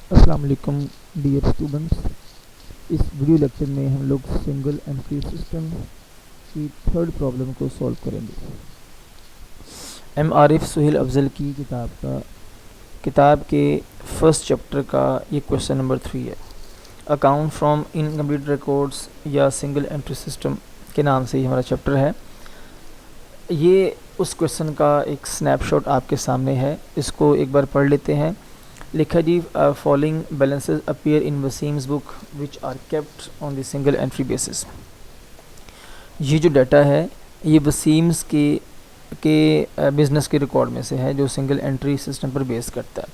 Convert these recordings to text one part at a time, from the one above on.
अस्सलाम वालेकुम dear students. इस वीडियो लेक्चर में हम लोग सिंगल एंट्री सिस्टम की थर्ड प्रॉब्लम को सॉल्व करेंगे। एम आरिफ सुहेल अफजल की किताब के फर्स्ट चैप्टर का ये क्वेश्चन नंबर 3 है। अकाउंट फ्रॉम इनकम्प्लीट रिकॉर्ड्स या सिंगल एंट्री सिस्टम के नाम से ये हमारा चैप्टर है। ये उस क्वेश्चन का एक स्नैपशॉट आपके सामने है, इसको एक बार पढ़ लेते हैं। लिखा जी, following balances appear in Wasim's book which are kept on the single entry basis. ये जो डाटा है ये वसीम्स के बिज़नेस के रिकॉर्ड में से है जो सिंगल एंट्री सिस्टम पर बेस करता है।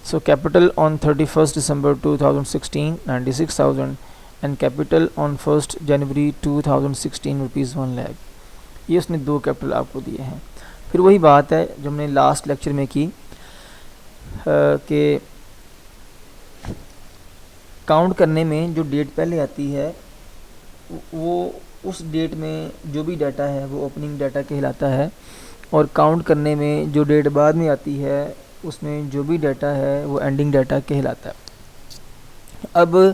So capital on 31 December 2016 96,000 and capital on 1 जनवरी 2016 ₹1 लाख। ये उसने दो कैपिटल आपको दिए हैं। फिर वही बात है जो हमने लास्ट लेक्चर में की कि काउंट करने में जो डेट पहले आती है वो उस डेट में जो भी डाटा है वो ओपनिंग डाटा कहलाता है, और काउंट करने में जो डेट बाद में आती है उसमें जो भी डाटा है वो एंडिंग डाटा कहलाता है। अब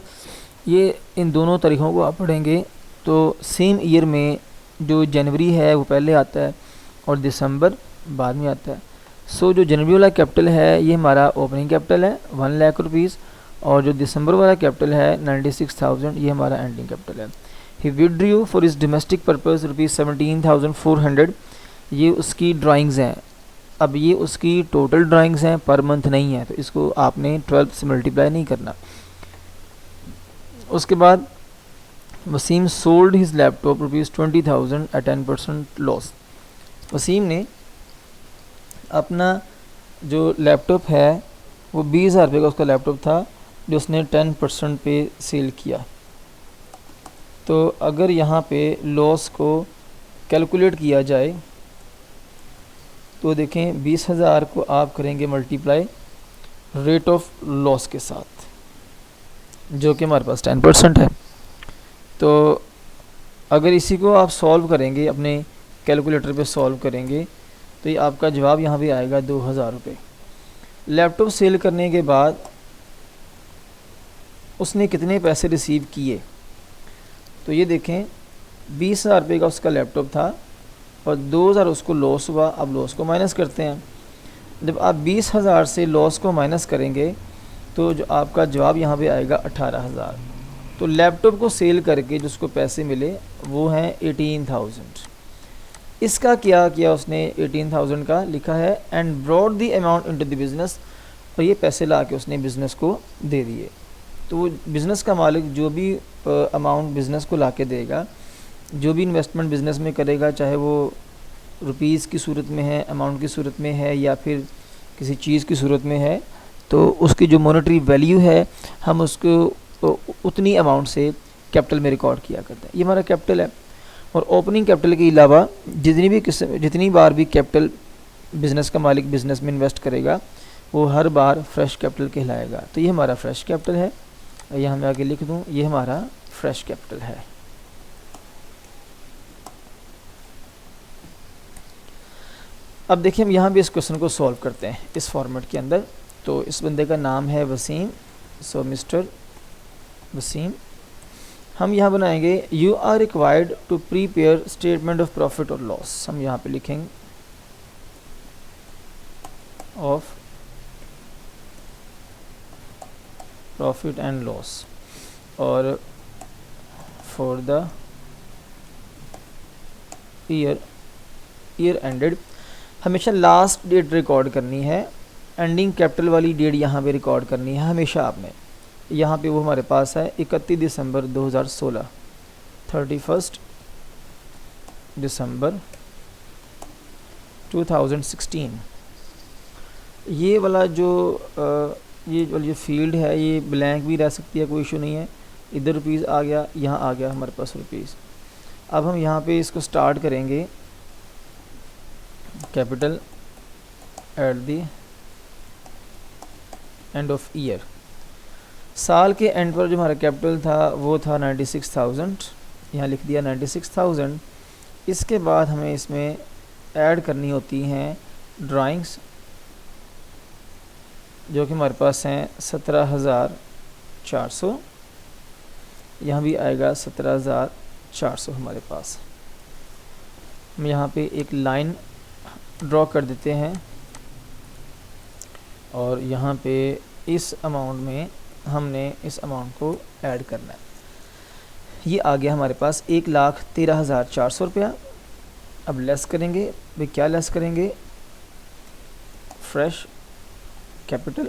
ये इन दोनों तरीक़ों को आप पढ़ेंगे तो सेम ईयर में जो जनवरी है वो पहले आता है और दिसंबर बाद में आता है। सो जो जनवरी वाला कैपिटल है ये हमारा ओपनिंग कैपिटल है 1 लाख रुपीज़, और जो दिसंबर वाला कैपिटल है 96,000 ये हमारा एंडिंग कैपिटल है। ही विड्रू फॉर इस डोमेस्टिक पर्पज़ ₹17,400, ये उसकी ड्राइंग्स हैं। अब ये उसकी टोटल ड्राइंग्स हैं, पर मंथ नहीं है, तो इसको आपने 12 से मल्टीप्लाई नहीं करना। उसके बाद Wasim sold his laptop ₹20,000 at 10% loss. Wasim ने अपना जो लैपटॉप है वो 20,000 रुपये का उसका लैपटॉप था जो उसने 10% पे सेल किया। तो अगर यहाँ पे लॉस को कैलकुलेट किया जाए तो देखें 20,000 को आप करेंगे मल्टीप्लाई रेट ऑफ लॉस के साथ जो कि हमारे पास 10% है। तो अगर इसी को आप सॉल्व करेंगे, अपने कैलकुलेटर पे सॉल्व करेंगे, तो ये आपका जवाब यहाँ भी आएगा 2,000 रुपये। लैपटॉप सेल करने के बाद उसने कितने पैसे रिसीव किए, तो ये देखें 20,000 रुपये का उसका लैपटॉप था और 2,000 उसको लॉस हुआ। अब लॉस को माइनस करते हैं। जब आप 20,000 से लॉस को माइनस करेंगे तो जो आपका जवाब यहाँ पे आएगा 18,000। तो लैपटॉप को सेल करके जो उसको पैसे मिले वो हैं 18,000। इसका क्या किया उसने, 18,000 का लिखा है and brought the amount into the business, और ये पैसे ला के उसने बिज़नेस को दे दिए। तो वो बिज़नेस का मालिक जो भी अमाउंट बिज़नेस को ला के देगा, जो भी इन्वेस्टमेंट बिज़नेस में करेगा, चाहे वो रुपीज़ की सूरत में है, अमाउंट की सूरत में है, या फिर किसी चीज़ की सूरत में है, तो उसकी जो मॉनेटरी वैल्यू है हम उसको उतनी अमाउंट से कैपिटल में रिकॉर्ड किया करते हैं। ये हमारा कैपिटल है। और ओपनिंग कैपिटल के अलावा जितनी बार भी कैपिटल बिज़नेस का मालिक बिज़नेस में इन्वेस्ट करेगा वो हर बार फ्रेश कैपिटल कहलाएगा। तो ये हमारा फ्रेश कैपिटल है। यहाँ मैं आगे लिख दूँ, ये हमारा फ्रेश कैपिटल है। अब देखिए हम यहाँ भी इस क्वेश्चन को सॉल्व करते हैं इस फॉर्मेट के अंदर। तो इस बंदे का नाम है वसीम। सो मिस्टर वसीम, हम यहाँ बनाएंगे you are required to prepare statement of profit और लॉस। हम यहाँ पे लिखेंगे ऑफ प्रॉफिट एंड लॉस, और फॉर द ईयर एंडेड हमेशा लास्ट डेट रिकॉर्ड करनी है। एंडिंग कैपिटल वाली डेट यहाँ पे रिकॉर्ड करनी है हमेशा आपने। यहाँ पे वो हमारे पास है 31 दिसंबर 2016, 31 दिसंबर 2016। ये वाला जो फील्ड है ये ब्लैंक भी रह सकती है, कोई इशू नहीं है। इधर रुपीज़ आ गया, यहाँ आ गया हमारे पास रुपीज़। अब हम यहाँ पे इसको स्टार्ट करेंगे capital at the end of year. साल के एंड पर जो हमारा कैपिटल था वो था 96,000, यहाँ लिख दिया 96,000। इसके बाद हमें इसमें ऐड करनी होती हैं ड्राइंग्स। जो कि हमारे पास हैं 17,400, यहाँ भी आएगा 17,400 हमारे पास। हम यहाँ पे एक लाइन ड्रॉ कर देते हैं और यहाँ पे इस अमाउंट में हमने इस अमाउंट को ऐड करना है। ये आ गया हमारे पास 1,13,400 रुपया। अब लेस करेंगे, भाई क्या लेस करेंगे, फ्रेश कैपिटल।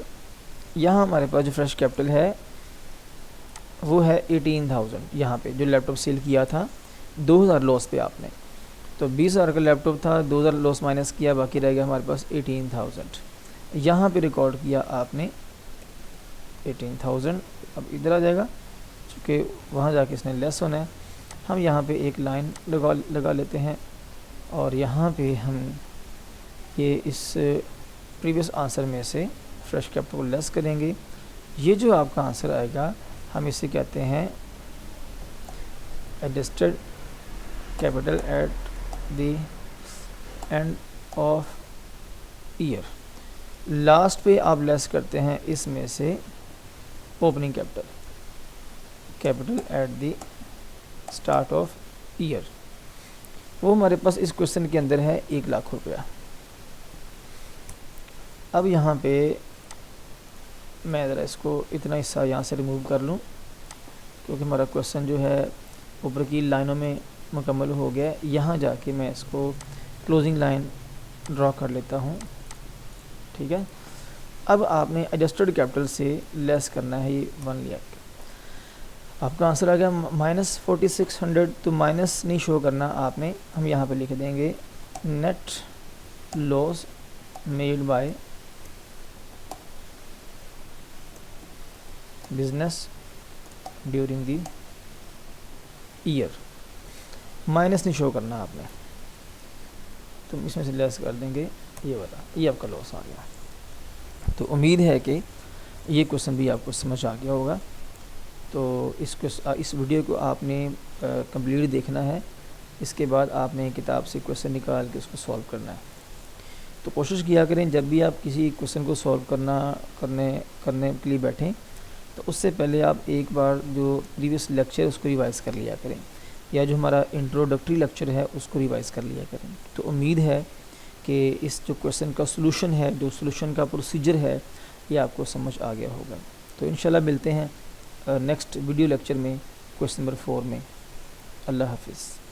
यहाँ हमारे पास जो फ्रेश कैपिटल है वो है 18,000। यहाँ पे जो लैपटॉप सेल किया था 2,000 लॉस पे आपने, तो 20,000 का लैपटॉप था, 2,000 लॉस माइनस किया, बाकी रह गया हमारे पास 18,000। यहाँ पे रिकॉर्ड किया आपने 18,000। अब इधर आ जाएगा, चूँकि वहाँ जाके इसने लेस होना है। हम यहाँ पे एक लाइन लगा लेते हैं और यहाँ पे हम ये इस प्रीवियस आंसर में से फ्रेश कैपिटल को लेस करेंगे। ये जो आपका आंसर आएगा हम इसे कहते हैं adjusted capital at the end of year. Last पे आप लेस करते हैं इसमें से opening capital at the start of year. वो हमारे पास इस क्वेश्चन के अंदर है 1,00,000 रुपया। अब यहाँ पे मैं ज़रा इसको इतना हिस्सा यहाँ से रिमूव कर लूँ, क्योंकि हमारा क्वेश्चन जो है ऊपर की लाइनों में मुकम्मल हो गया है। यहाँ जाके मैं इसको क्लोजिंग लाइन ड्रॉ कर लेता हूँ, ठीक है। अब आपने एडजस्टेड कैपिटल से लेस करना है ये 1,00,000। आपका आंसर आ गया -4600। तो माइनस नहीं शो करना आपने, हम यहाँ पे लिख देंगे net loss made by business during the year. Minus नहीं शो करना आपने, तो इसमें से लेस कर देंगे ये वाला, ये आपका लॉस आ गया। तो उम्मीद है कि ये क्वेश्चन भी आपको समझ आ गया होगा। तो इस वीडियो को आपने कंप्लीट देखना है, इसके बाद आपने किताब से क्वेश्चन निकाल के उसको सॉल्व करना है। तो कोशिश किया करें जब भी आप किसी क्वेश्चन को सॉल्व करने के लिए बैठें, तो उससे पहले आप एक बार जो प्रीवियस लेक्चर उसको रिवाइज़ कर लिया करें, या जो हमारा इंट्रोडक्टरी लेक्चर है उसको रिवाइज़ कर लिया करें। तो उम्मीद है कि इस जो क्वेश्चन का सॉल्यूशन है, जो सॉल्यूशन का प्रोसीजर है, ये आपको समझ आ गया होगा। तो इंशाल्लाह मिलते हैं नेक्स्ट वीडियो लेक्चर में, क्वेश्चन नंबर 4 में। अल्लाह हाफिज़।